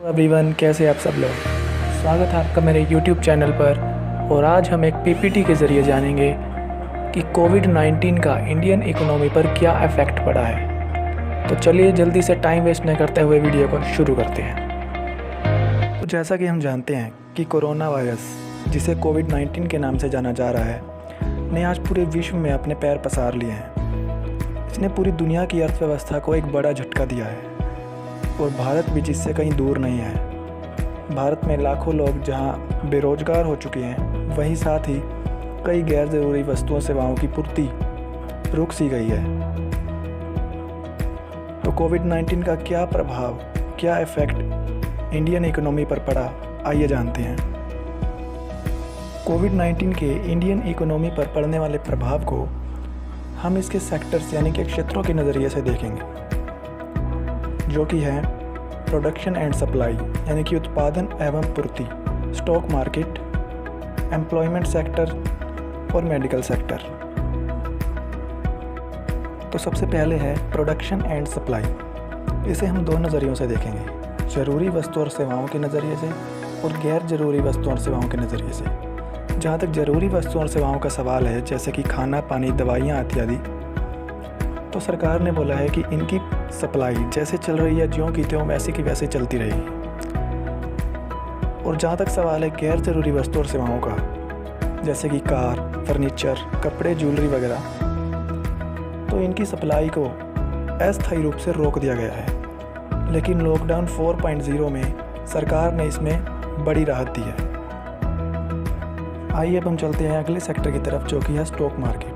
Everyone, कैसे आप सब लोग। स्वागत है आपका मेरे YouTube चैनल पर। और आज हम एक PPT के ज़रिए जानेंगे कि कोविड-19 का इंडियन इकोनॉमी पर क्या इफ़ेक्ट पड़ा है। तो चलिए जल्दी से टाइम वेस्ट न करते हुए वीडियो को शुरू करते हैं। तो जैसा कि हम जानते हैं कि कोरोना वायरस, जिसे कोविड-19 के नाम से जाना जा रहा है, ने आज पूरे विश्व में अपने पैर पसार लिए हैं। इसने पूरी दुनिया की अर्थव्यवस्था को एक बड़ा झटका दिया है और भारत भी जिससे कहीं दूर नहीं है। भारत में लाखों लोग जहां बेरोजगार हो चुके हैं, वहीं साथ ही कई गैर ज़रूरी वस्तुओं सेवाओं की पूर्ति रुक सी गई है। तो कोविड-19 का क्या प्रभाव, क्या इफ़ेक्ट इंडियन इकोनॉमी पर पड़ा, आइए जानते हैं। कोविड-19 के इंडियन इकोनॉमी पर पड़ने वाले प्रभाव को हम इसके सेक्टर्स यानी कि क्षेत्रों के नज़रिए से देखेंगे, जो कि है प्रोडक्शन एंड सप्लाई यानी कि उत्पादन एवं पूर्ति, स्टॉक मार्केट, एम्प्लॉयमेंट सेक्टर और मेडिकल सेक्टर। तो सबसे पहले है प्रोडक्शन एंड सप्लाई। इसे हम दो नज़रियों से देखेंगे, ज़रूरी वस्तु और सेवाओं के नज़रिए से और गैर ज़रूरी वस्तु और सेवाओं के नज़रिए से। जहाँ तक ज़रूरी वस्तुओं और सेवाओं का सवाल है, जैसे कि खाना, पानी, दवाइयाँ इत्यादि, तो सरकार ने बोला है कि इनकी सप्लाई जैसे चल रही है, ज्यों की त्यों वैसे की वैसे चलती रहेगी। और जहाँ तक सवाल है गैर ज़रूरी वस्तु और सेवाओं का, जैसे कि कार, फर्नीचर, कपड़े, ज्वेलरी वगैरह, तो इनकी सप्लाई को अस्थायी रूप से रोक दिया गया है। लेकिन लॉकडाउन 4.0 में सरकार ने इसमें बड़ी राहत दी है। आइए अब हम चलते हैं अगले सेक्टर की तरफ, जो कि है स्टॉक मार्केट।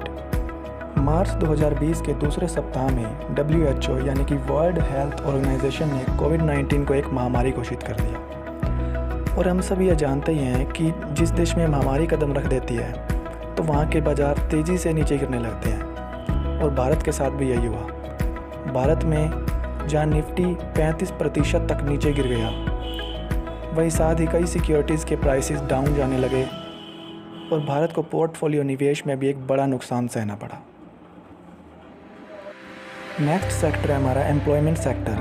मार्च 2020 के दूसरे सप्ताह में WHO यानी कि वर्ल्ड हेल्थ ऑर्गेनाइजेशन ने कोविड-19 को एक महामारी घोषित कर दिया। और हम सब यह जानते ही हैं कि जिस देश में महामारी कदम रख देती है, तो वहाँ के बाज़ार तेज़ी से नीचे गिरने लगते हैं। और भारत के साथ भी यही हुआ। भारत में जहाँ निफ्टी 35% तक नीचे गिर गया, वहीं साथ ही कई सिक्योरिटीज़ के प्राइसेस डाउन जाने लगे और भारत को पोर्टफोलियो निवेश में भी एक बड़ा नुकसान सहना पड़ा। नेक्स्ट सेक्टर है हमारा एम्प्लॉयमेंट सेक्टर,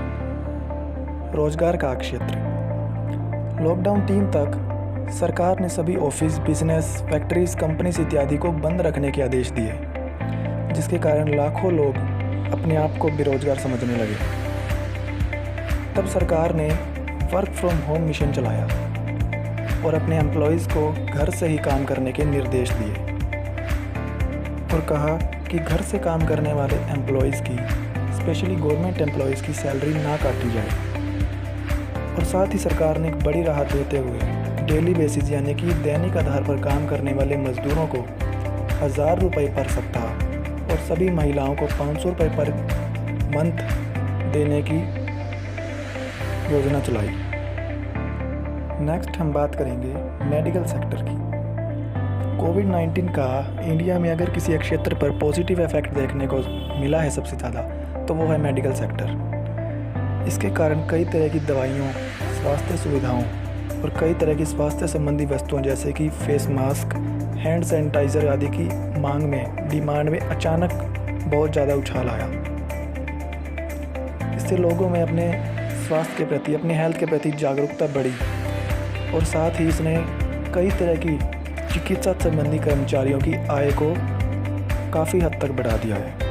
रोजगार का क्षेत्र। लॉकडाउन 3 तक सरकार ने सभी ऑफिस, बिजनेस, फैक्ट्रीज, कंपनीज इत्यादि को बंद रखने के आदेश दिए, जिसके कारण लाखों लोग अपने आप को बेरोजगार समझने लगे। तब सरकार ने वर्क फ्रॉम होम मिशन चलाया और अपने एम्प्लॉयज़ को घर से ही काम करने के निर्देश दिए और कहा कि घर से काम करने वाले एम्प्लॉयज़ की, स्पेशली गवर्नमेंट एम्प्लॉयज़ की सैलरी ना काटी जाए। और साथ ही सरकार ने एक बड़ी राहत देते हुए डेली बेसिस यानी कि दैनिक आधार पर काम करने वाले मजदूरों को 1000 रुपये पर सप्ताह और सभी महिलाओं को 500 रुपये पर मंथ देने की योजना चलाई। नेक्स्ट हम बात करेंगे मेडिकल सेक्टर की। कोविड-19 का इंडिया में अगर किसी एक क्षेत्र पर पॉजिटिव इफेक्ट देखने को मिला है सबसे ज़्यादा, तो वो है मेडिकल सेक्टर। इसके कारण कई तरह की दवाइयों, स्वास्थ्य सुविधाओं और कई तरह की स्वास्थ्य संबंधी वस्तुओं जैसे कि फेस मास्क, हैंड सैनिटाइज़र आदि की मांग में, डिमांड में अचानक बहुत ज़्यादा उछाल आया। इससे लोगों में अपने स्वास्थ्य के प्रति, अपने हेल्थ के प्रति जागरूकता बढ़ी और साथ ही इसने कई तरह की चिकित्सा संबंधी कर्मचारियों की आय को काफ़ी हद तक बढ़ा दिया है।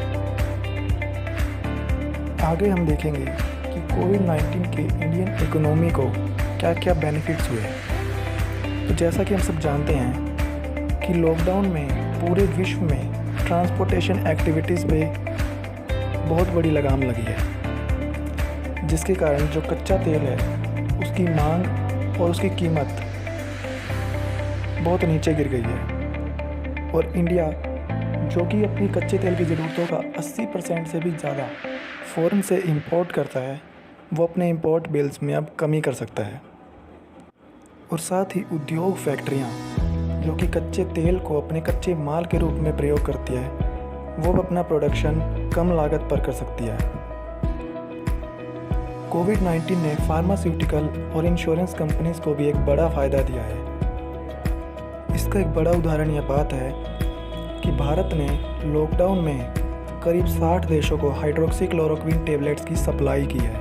आगे हम देखेंगे कि कोविड-19 के इंडियन इकोनॉमी को क्या क्या बेनिफिट्स हुए। तो जैसा कि हम सब जानते हैं कि लॉकडाउन में पूरे विश्व में ट्रांसपोर्टेशन एक्टिविटीज़ पे बहुत बड़ी लगाम लगी है, जिसके कारण जो कच्चा तेल है उसकी मांग और उसकी कीमत बहुत नीचे गिर गई है। और इंडिया, जो कि अपनी कच्चे तेल की ज़रूरतों का 80% से भी ज़्यादा फ़ॉरेन से इंपोर्ट करता है, वो अपने इंपोर्ट बिल्स में अब कमी कर सकता है। और साथ ही उद्योग, फैक्ट्रियाँ जो कि कच्चे तेल को अपने कच्चे माल के रूप में प्रयोग करती है, वो अपना प्रोडक्शन कम लागत पर कर सकती है। कोविड-19 ने फार्मास्यूटिकल और इंश्योरेंस कंपनीज़ को भी एक बड़ा फ़ायदा दिया है। इसका एक बड़ा उदाहरण यह बात है कि भारत ने लॉकडाउन में करीब 60 देशों को हाइड्रोक्सीक्लोरोक्विन टेबलेट्स की सप्लाई की है।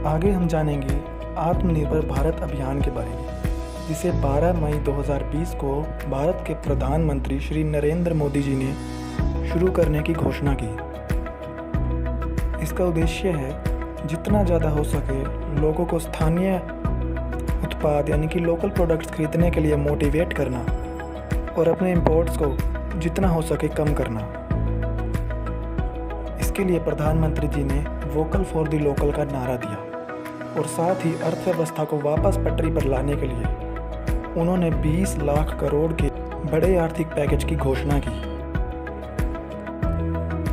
आगे हम जानेंगे आत्मनिर्भर भारत अभियान के बारे में, जिसे 12 मई 2020 को भारत के प्रधानमंत्री श्री नरेंद्र मोदी जी ने शुरू करने की घोषणा की। इसका उद्देश्य है जितना ज़्यादा हो सके लोगों को स्थानीय उत्पाद यानी कि लोकल प्रोडक्ट्स खरीदने के लिए मोटिवेट करना और अपने इंपोर्ट्स को जितना हो सके कम करना। इसके लिए प्रधानमंत्री जी ने वोकल फॉर द लोकल का नारा दिया और साथ ही अर्थव्यवस्था को वापस पटरी पर लाने के लिए उन्होंने 20 लाख करोड़ के बड़े आर्थिक पैकेज की घोषणा की।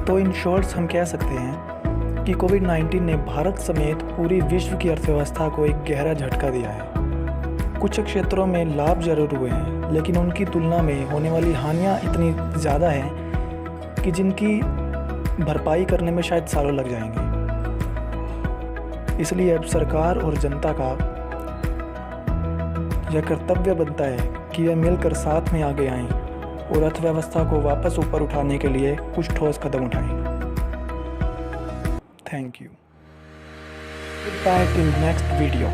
तो इन शॉर्ट्स हम कह सकते हैं कि कोविड-19 ने भारत समेत पूरी विश्व की अर्थव्यवस्था को एक गहरा झटका दिया है। कुछ क्षेत्रों में लाभ जरूर हुए हैं, लेकिन उनकी तुलना में होने वाली हानियां इतनी ज़्यादा हैं कि जिनकी भरपाई करने में शायद सालों लग जाएंगे। इसलिए अब सरकार और जनता का यह कर्तव्य बनता है कि वे मिलकर साथ में आगे आएं और अर्थव्यवस्था को वापस ऊपर उठाने के लिए कुछ ठोस कदम उठाएं। Thank you. Goodbye till next video.